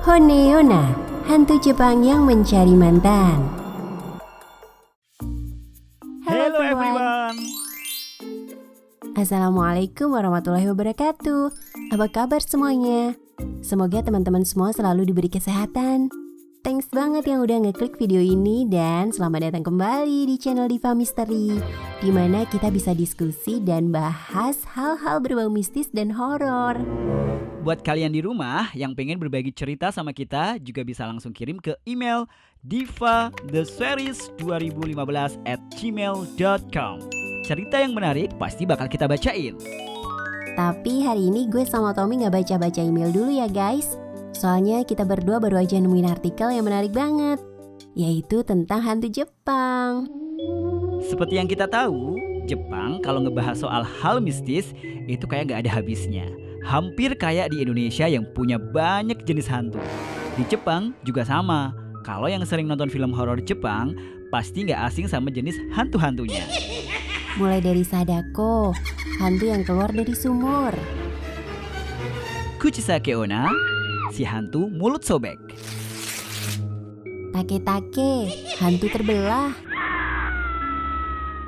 Honeona, hantu Jepang yang mencari mantan. Hello everyone. Assalamualaikum warahmatullahi wabarakatuh. Apa kabar semuanya? Semoga teman-teman semua selalu diberi kesehatan. Thanks banget yang udah ngeklik video ini dan selamat datang kembali di channel Diva Misteri, di mana kita bisa diskusi dan bahas hal-hal berbau mistis dan horor. Buat kalian di rumah yang pengen berbagi cerita sama kita juga bisa langsung kirim ke email divatheseries2015@gmail.com. Cerita yang menarik pasti bakal kita bacain. Tapi hari ini gue sama Tommy gak baca-baca email dulu ya guys. Soalnya kita berdua baru aja nemuin artikel yang menarik banget, yaitu tentang hantu Jepang. Seperti yang kita tahu, Jepang kalau ngebahas soal hal mistis itu kayak gak ada habisnya. Hampir kayak di Indonesia yang punya banyak jenis hantu. Di Jepang juga sama. Kalau yang sering nonton film horor Jepang pasti gak asing sama jenis hantu-hantunya. Mulai dari Sadako, hantu yang keluar dari sumur. Kuchisake Onna, si hantu mulut sobek. Take-take, hantu terbelah.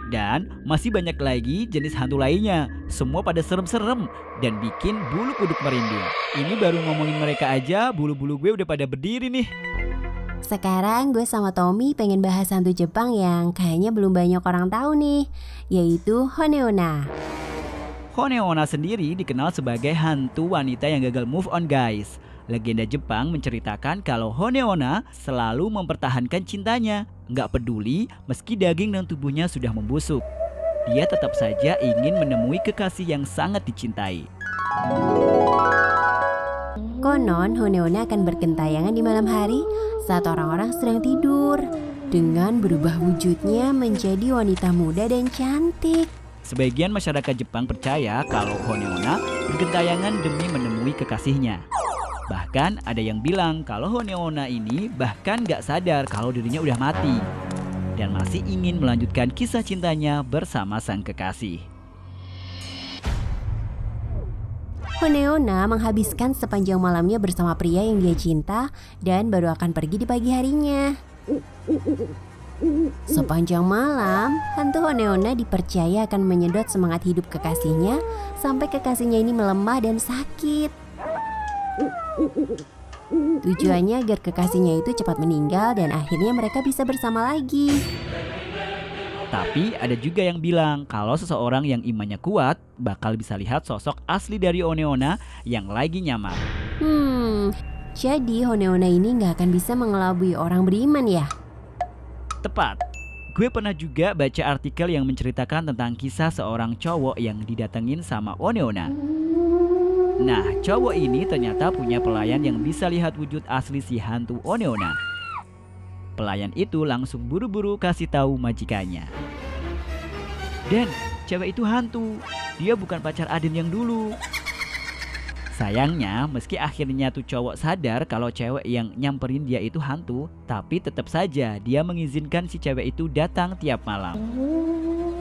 Dan masih banyak lagi jenis hantu lainnya. Semua pada serem-serem dan bikin bulu kuduk merinding. Ini baru ngomongin mereka aja, bulu-bulu gue udah pada berdiri nih. Sekarang gue sama Tommy pengen bahas hantu Jepang yang kayaknya belum banyak orang tahu nih, yaitu Honeona. Honeona sendiri dikenal sebagai hantu wanita yang gagal move on guys. Legenda Jepang menceritakan kalau Honeona selalu mempertahankan cintanya. Nggak peduli meski daging dan tubuhnya sudah membusuk. Dia tetap saja ingin menemui kekasih yang sangat dicintai. Konon Honeona akan bergentayangan di malam hari saat orang-orang sedang tidur, dengan berubah wujudnya menjadi wanita muda dan cantik. Sebagian masyarakat Jepang percaya kalau Honeona bergentayangan demi menemui kekasihnya. Bahkan ada yang bilang kalau Honeona ini bahkan gak sadar kalau dirinya udah mati dan masih ingin melanjutkan kisah cintanya bersama sang kekasih. Honeona menghabiskan sepanjang malamnya bersama pria yang dia cinta dan baru akan pergi di pagi harinya. Sepanjang malam, hantu Honeona dipercaya akan menyedot semangat hidup kekasihnya sampai kekasihnya ini melemah dan sakit. Tujuannya agar kekasihnya itu cepat meninggal dan akhirnya mereka bisa bersama lagi. Tapi ada juga yang bilang kalau seseorang yang imannya kuat bakal bisa lihat sosok asli dari Honeona yang lagi nyamar. Jadi Honeona ini gak akan bisa mengelabui orang beriman ya? Tepat. Gue pernah juga baca artikel yang menceritakan tentang kisah seorang cowok yang didatengin sama Honeona. Nah, cowok ini ternyata punya pelayan yang bisa lihat wujud asli si hantu Honeona. Pelayan itu langsung buru-buru kasih tahu majikannya. Dan cewek itu hantu. Dia bukan pacar Aden yang dulu. Sayangnya, meski akhirnya tuh cowok sadar kalau cewek yang nyamperin dia itu hantu, tapi tetap saja dia mengizinkan si cewek itu datang tiap malam.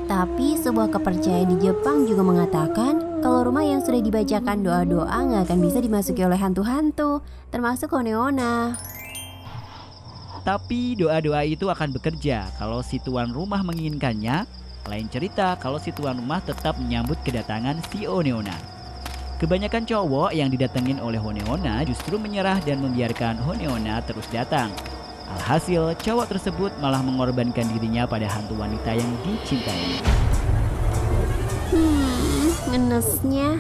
Tapi sebuah kepercayaan di Jepang juga mengatakan kalau rumah yang sudah dibacakan doa-doa gak akan bisa dimasuki oleh hantu-hantu, termasuk Honeona. Tapi doa-doa itu akan bekerja kalau si tuan rumah menginginkannya. Lain cerita kalau si tuan rumah tetap menyambut kedatangan si Honeona. Kebanyakan cowok yang didatengin oleh Honeona justru menyerah dan membiarkan Honeona terus datang. Alhasil, cowok tersebut malah mengorbankan dirinya pada hantu wanita yang dicintai. Ngenesnya.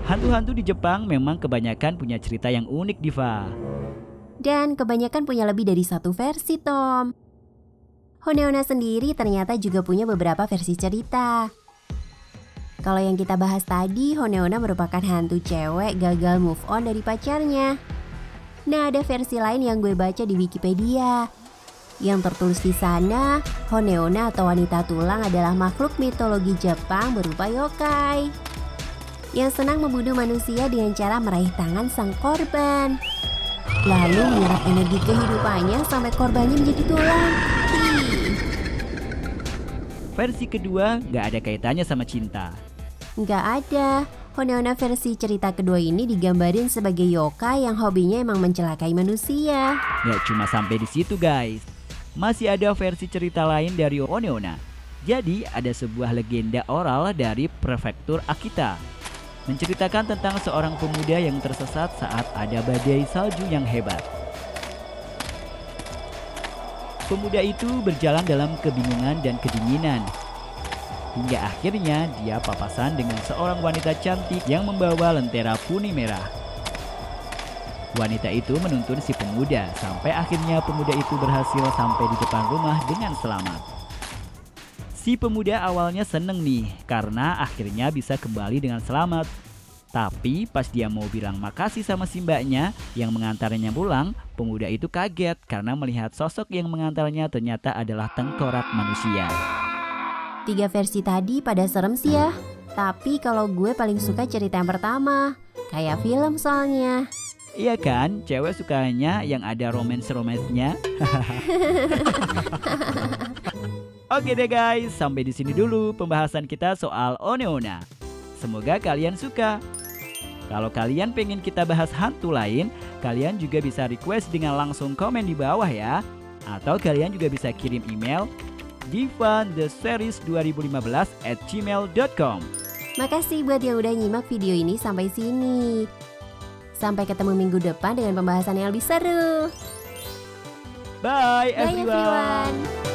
Hantu-hantu di Jepang memang kebanyakan punya cerita yang unik, Diva. Dan kebanyakan punya lebih dari satu versi, Tom. Honeona sendiri ternyata juga punya beberapa versi cerita. Kalau yang kita bahas tadi, Honeona merupakan hantu cewek gagal move on dari pacarnya. Nah, ada versi lain yang gue baca di Wikipedia. Yang tertulis di sana, Honeona atau wanita tulang adalah makhluk mitologi Jepang berupa yokai yang senang membunuh manusia dengan cara meraih tangan sang korban, lalu menyerap energi kehidupannya sampai korbannya menjadi tulang. Versi kedua nggak ada kaitannya sama cinta. Nggak ada. Honeona versi cerita kedua ini digambarin sebagai yokai yang hobinya emang mencelakai manusia. Nggak cuma sampai di situ guys. Masih ada versi cerita lain dari Honeona. Jadi ada sebuah legenda oral dari prefektur Akita, menceritakan tentang seorang pemuda yang tersesat saat ada badai salju yang hebat. Pemuda itu berjalan dalam kebingungan dan kedinginan, hingga akhirnya dia papasan dengan seorang wanita cantik yang membawa lentera puni merah. Wanita itu menuntun si pemuda sampai akhirnya pemuda itu berhasil sampai di depan rumah dengan selamat. Si pemuda awalnya seneng nih karena akhirnya bisa kembali dengan selamat. Tapi pas dia mau bilang makasih sama si mbaknya yang mengantarnya pulang, pemuda itu kaget karena melihat sosok yang mengantarnya ternyata adalah tengkorak manusia. 3 versi tadi pada serem sih ya. Tapi kalau gue paling suka cerita yang pertama, kayak film soalnya. Iya kan, cewek sukanya yang ada romance-romansnya. Oke deh guys, sampai di sini dulu pembahasan kita soal Honeona. Semoga kalian suka. Kalau kalian pengen kita bahas hantu lain, kalian juga bisa request dengan langsung komen di bawah ya. Atau kalian juga bisa kirim email divantheseries2015@gmail.com. Makasih buat yang udah nyimak video ini sampai sini. Sampai ketemu minggu depan dengan pembahasan yang lebih seru. Bye Bye everyone. everyone.